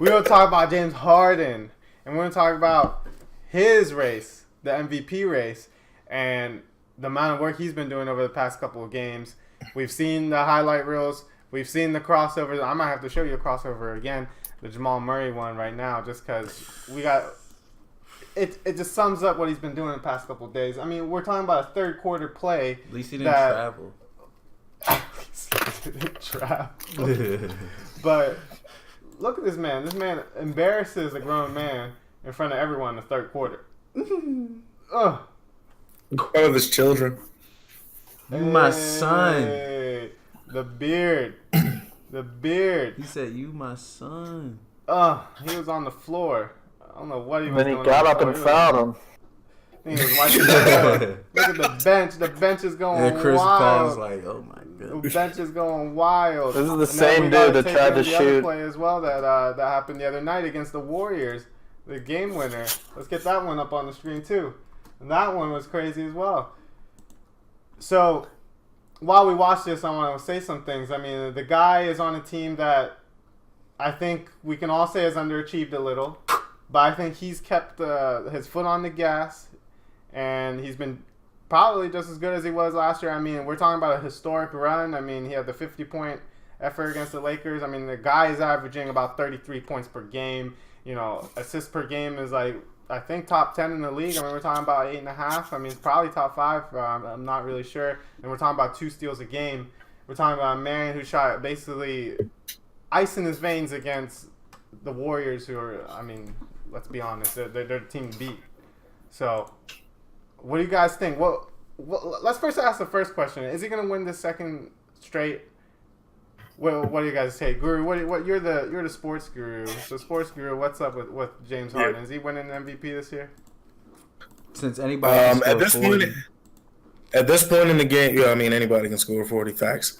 we're going to talk about James Harden, and we're going to talk about his race, the MVP race, and the amount of work he's been doing over the past couple of games. We've seen the highlight reels. We've seen the crossovers. I might have to show you a crossover again, the Jamal Murray one right now, just because we got it. It just sums up what he's been doing the past couple of days. I mean, we're talking about a third quarter play. At least he didn't travel. But look at this man. This man embarrasses a grown man in front of everyone in the third quarter. Ugh. In front of his children. You my son. The beard. The beard. He said, "You my son." He was on the floor. I don't know what he was doing. Then he got up and fouled him. He was wiping the Look at the bench. The bench is going wild. And Chris Paul's like, "Oh my god." The bench is going wild. This is the same dude that tried to the shoot. Other play as well that happened the other night against the Warriors, the game winner. Let's get that one up on the screen too. And that one was crazy as well. So, while we watch this, I want to say some things. I mean, the guy is on a team that I think we can all say has underachieved a little, but I think he's kept his foot on the gas, and he's been probably just as good as he was last year. I mean, we're talking about a historic run. I mean, he had the 50-point effort against the Lakers. I mean, the guy is averaging about 33 points per game. You know, assists per game is like, I think, top 10 in the league. I mean, we're talking about 8.5. I mean, it's probably top 5. I'm not really sure. And we're talking about 2 steals a game. We're talking about a man who shot basically ice in his veins against the Warriors, who are, I mean, let's be honest, they're the team to beat. So, what do you guys think? Well, let's first ask the first question. Is he going to win the second straight? What do you guys say, Guru? What you're the sports guru. So, sports guru, what's up with James Harden? Is he winning the MVP this year? Since anybody at this point in the game, yeah, I mean anybody can score 40. Facts.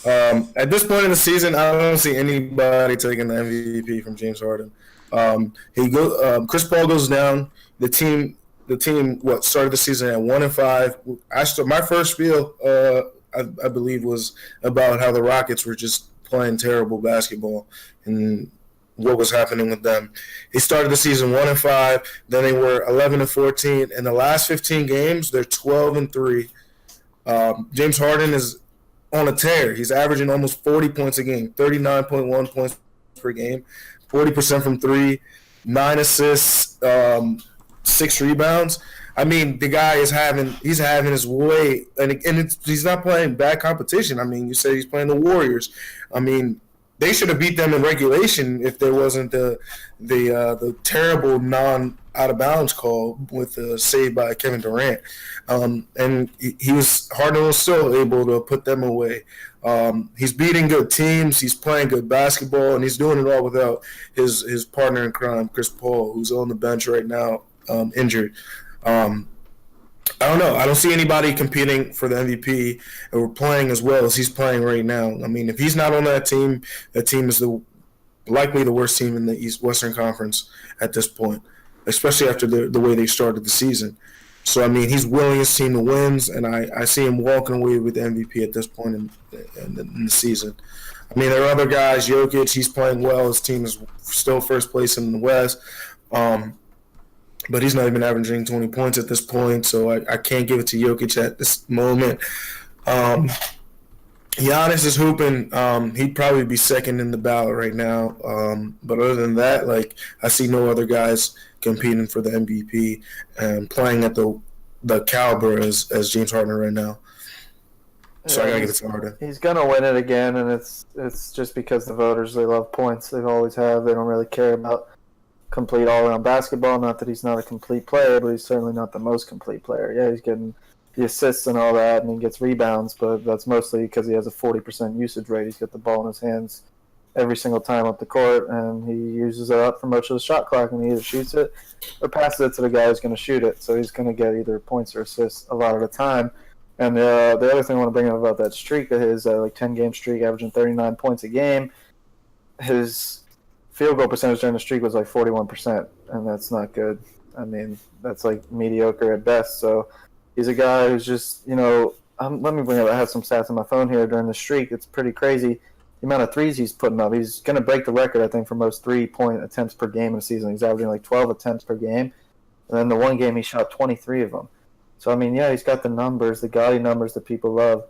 At this point in the season, I don't see anybody taking the MVP from James Harden. Chris Paul goes down. The team started the season at 1-5. My first spiel, I believe, was about how the Rockets were just playing terrible basketball and what was happening with them. They started the season 1-5, then they were 11-14. In the last 15 games, they're 12-3. James Harden is on a tear. He's averaging almost 40 points a game, 39.1 points per game, 40% from 3, 9 assists, 6 rebounds. I mean, the guy he's having his way, and he's not playing bad competition. I mean, you say he's playing the Warriors. I mean, they should have beat them in regulation if there wasn't the terrible non-out of bounds call with the save by Kevin Durant. And Harden was still able to put them away. He's beating good teams. He's playing good basketball, and he's doing it all without his partner in crime, Chris Paul, who's on the bench right now, injured. I don't know. I don't see anybody competing for the MVP or playing as well as he's playing right now. I mean, if he's not on that team is likely the worst team in the Western Conference at this point, especially after the way they started the season. So, I mean, he's willing his team to win, and I see him walking away with the MVP at this point in the season. I mean, there are other guys. Jokic, he's playing well. His team is still first place in the West. But he's not even averaging 20 points at this point, so I can't give it to Jokic at this moment. Giannis is hooping. He'd probably be second in the ballot right now. But other than that, I see no other guys competing for the MVP and playing at the caliber as James Harden right now. So I gotta give it to Harden. He's gonna win it again, and it's just because the voters, they love points. They always have. They don't really care about complete all-around basketball. Not that he's not a complete player, but he's certainly not the most complete player. Yeah, he's getting the assists and all that, and he gets rebounds, but that's mostly because he has a 40% usage rate. He's got the ball in his hands every single time up the court, and he uses it up for much of the shot clock, and he either shoots it or passes it to the guy who's going to shoot it. So he's going to get either points or assists a lot of the time. And the other thing I want to bring up about that streak of his, 10-game streak, averaging 39 points a game, his field goal percentage during the streak was 41%, and that's not good. I mean, that's mediocre at best. So he's a guy who's just, let me bring up, I have some stats on my phone here during the streak. It's pretty crazy. the amount of threes he's putting up. He's going to break the record, I think, for most 3-point attempts per game in a season. He's averaging like 12 attempts per game. And then the one game he shot 23 of them. So, I mean, yeah, he's got the numbers, the gaudy numbers that people love.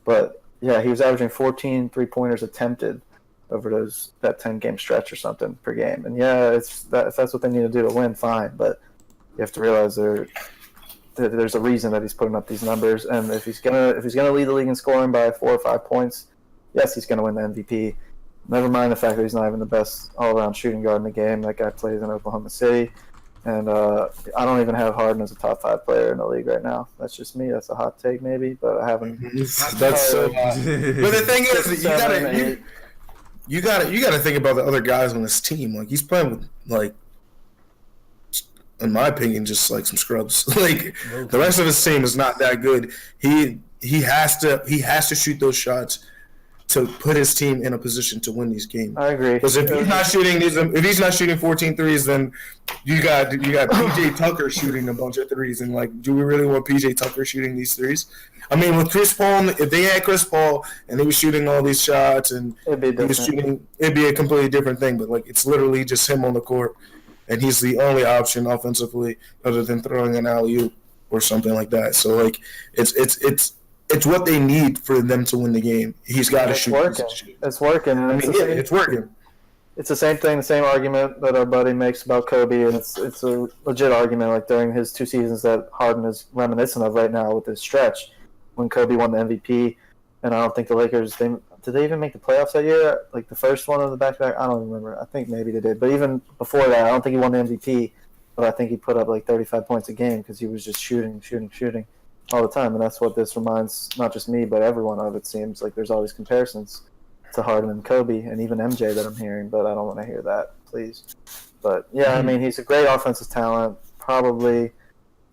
But, yeah, he was averaging 14 three-pointers attempted over that 10-game stretch or something per game. And, yeah, if that's what they need to do to win, fine. But you have to realize there's a reason that he's putting up these numbers. And if he's gonna lead the league in scoring by 4 or 5 points, yes, he's going to win the MVP. Never mind the fact that he's not even the best all-around shooting guard in the game. That guy plays in Oklahoma City. And I don't even have Harden as a top 5 player in the league right now. That's just me. That's a hot take, maybe, but I haven't. That's so hot. But the thing is, you gotta think about the other guys on this team. Like, he's playing with, like, in my opinion, just like some scrubs. Like, the rest of his team is not that good. He has to shoot those shots to put his team in a position to win these games. I agree. Because if he's not shooting 14 threes, then you got PJ Tucker shooting a bunch of threes, and like, do we really want PJ Tucker shooting these threes? I mean, with Chris Paul, if they had Chris Paul and he was shooting all these shots and it'd be a completely different thing. But like, it's literally just him on the court, and he's the only option offensively other than throwing an alley-oop or something like that. So like, it's what they need for them to win the game. He's got to shoot. It's working. I mean, it's working. It's the same thing, the same argument that our buddy makes about Kobe, and it's a legit argument. Like during his 2 seasons that Harden is reminiscent of right now with his stretch, when Kobe won the MVP, and I don't think the Lakers did they even make the playoffs that year? Like the first one of the back-to-back? I don't remember. I think maybe they did, but even before that, I don't think he won the MVP. But I think he put up like 35 points a game because he was just shooting all the time, and that's what this reminds not just me but everyone of. It seems like there's always comparisons to Harden and Kobe and even MJ that I'm hearing, but I don't want to hear that, please. But yeah, I mean, he's a great offensive talent, probably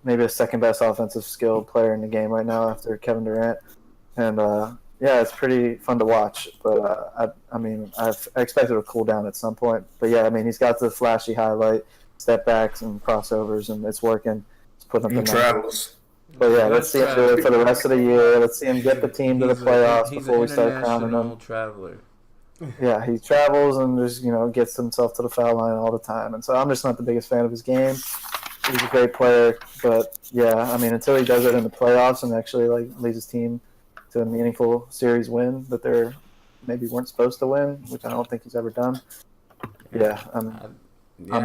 maybe a second best offensive skill player in the game right now after Kevin Durant, and yeah, it's pretty fun to watch. But I mean, I expect it to cool down at some point. But yeah, I mean, he's got the flashy highlight, step backs and crossovers, and it's working. It's putting up the travels. But yeah, let's see him do it for the rest of the year. Let's see him get the team to the playoffs before we start crowning him. Traveler. Yeah, he travels and just gets himself to the foul line all the time. And so I'm just not the biggest fan of his game. He's a great player, but yeah, I mean, until he does it in the playoffs and actually like leads his team to a meaningful series win that they're maybe weren't supposed to win, which I don't think he's ever done. Yeah, I'm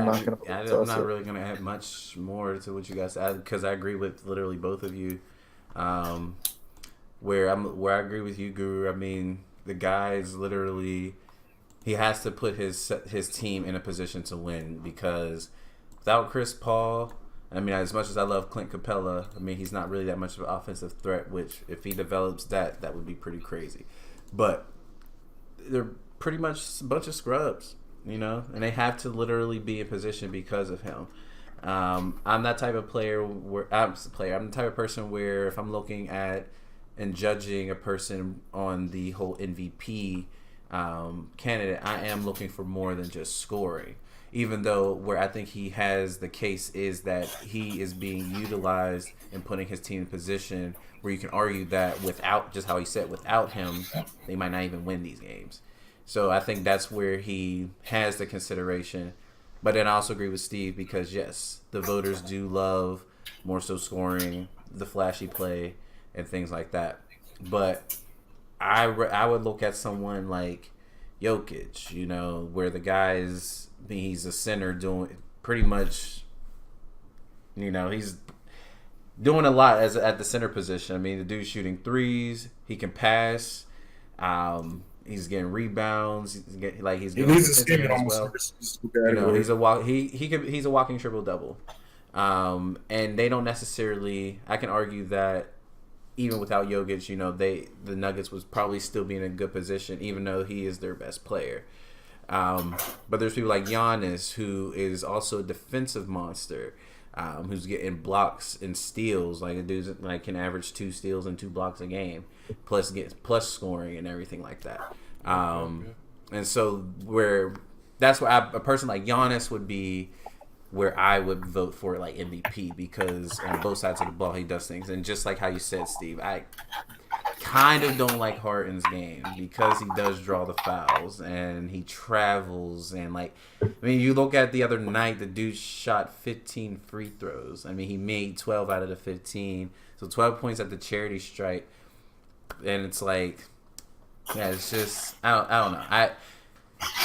not going to. I'm not really going to add much more to what you guys add because I agree with literally both of you. Where I agree with you, Guru. I mean, the guy's literally he has to put his team in a position to win because without Chris Paul, I mean, as much as I love Clint Capella, I mean, he's not really that much of an offensive threat. Which if he develops that would be pretty crazy. But they're pretty much a bunch of scrubs. And they have to literally be in position because of him. I'm that type of player I'm the type of person where if I'm looking at and judging a person on the whole MVP candidate, I am looking for more than just scoring. Even though where I think he has the case is that he is being utilized and putting his team in position where you can argue that without, just how he said, without him, they might not even win these games. So I think that's where he has the consideration. But then I also agree with Steve because, yes, the voters do love more so scoring, the flashy play, and things like that. But I would look at someone like Jokic, where the guy's he's a center doing pretty much, he's doing a lot at the center position. I mean, the dude's shooting threes. He can pass. He's getting rebounds. He's he needs to skip as well. He's a walking triple double. And they don't necessarily. I can argue that even without Jokic, the Nuggets was probably still be in a good position, even though he is their best player. But there's people like Giannis, who is also a defensive monster, who's getting blocks and steals. Like a dude can average 2 steals and 2 blocks a game, plus scoring and everything like that. And so that's where a person like Giannis would be where I would vote for like MVP because on both sides of the ball he does things. And just like how you said, Steve, I kind of don't like Harden's game because he does draw the fouls and he travels and like, I mean, you look at the other night, the dude shot 15 free throws. I mean, he made 12 out of the 15, so 12 points at the charity stripe, and it's like, yeah, it's just I don't know.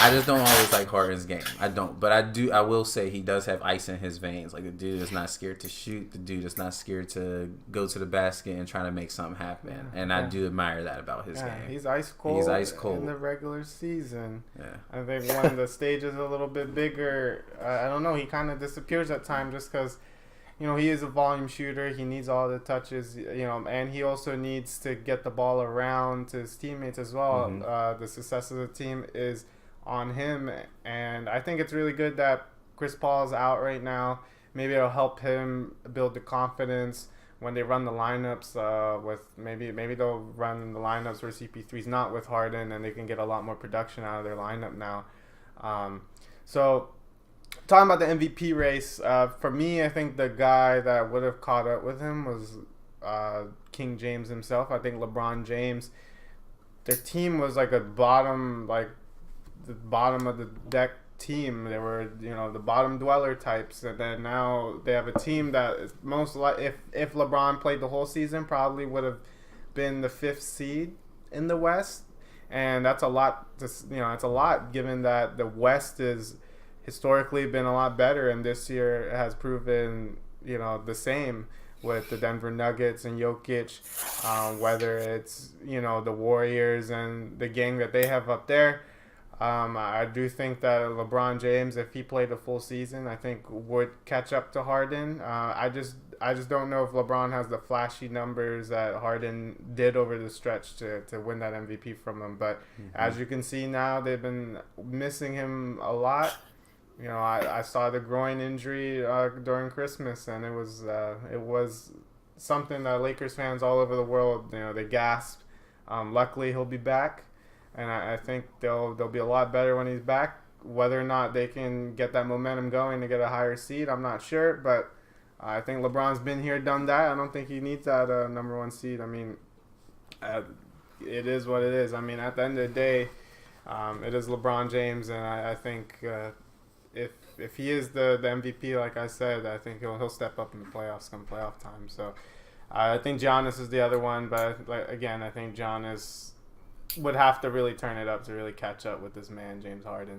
I just don't always like Harden's game. I don't. But I will say he does have ice in his veins. Like, the dude is not scared to shoot. The dude is not scared to go to the basket and try to make something happen. And I do admire that about his game. He's ice cold. He's ice cold in the regular season. Yeah. I think when the stage is a little bit bigger, I don't know, he kind of disappears at times just because, you know, he is a volume shooter. He needs all the touches, you know, and he also needs to get the ball around to his teammates as well. Mm-hmm. The success of the team is on him, and I think it's really good that Chris Paul is out right now. Maybe it'll help him build the confidence when they run the lineups with maybe they'll run the lineups where CP3's not with Harden, and they can get a lot more production out of their lineup now. So talking about the MVP race, for me, I think the guy that would have caught up with him was King James himself. I think LeBron James, their team was like the bottom of the deck team. They were, you know, the bottom dweller types, and then now they have a team that is most like, if LeBron played the whole season, probably would have been the 5th seed in the West, and that's a lot. It's a lot given that the West is historically been a lot better, and this year has proven, you know, the same with the Denver Nuggets and Jokic, whether it's, you know, the Warriors and the gang that they have up there. I do think that LeBron James, if he played a full season, I think would catch up to Harden. I just don't know if LeBron has the flashy numbers that Harden did over the stretch to win that MVP from him. But as you can see now, they've been missing him a lot. You know, I saw the groin injury during Christmas, and it was something that Lakers fans all over the world, you know, they gasped. Luckily, he'll be back. And I think they'll be a lot better when he's back. Whether or not they can get that momentum going to get a higher seed, I'm not sure. But I think LeBron's been here, done that. I don't think he needs that number 1 seed. I mean, it is what it is. I mean, at the end of the day, it is LeBron James, and I think if he is the MVP, like I said, I think he'll step up in the playoffs come playoff time. So I think Giannis is the other one, but again, I think Giannis would have to really turn it up to really catch up with this man, James Harden.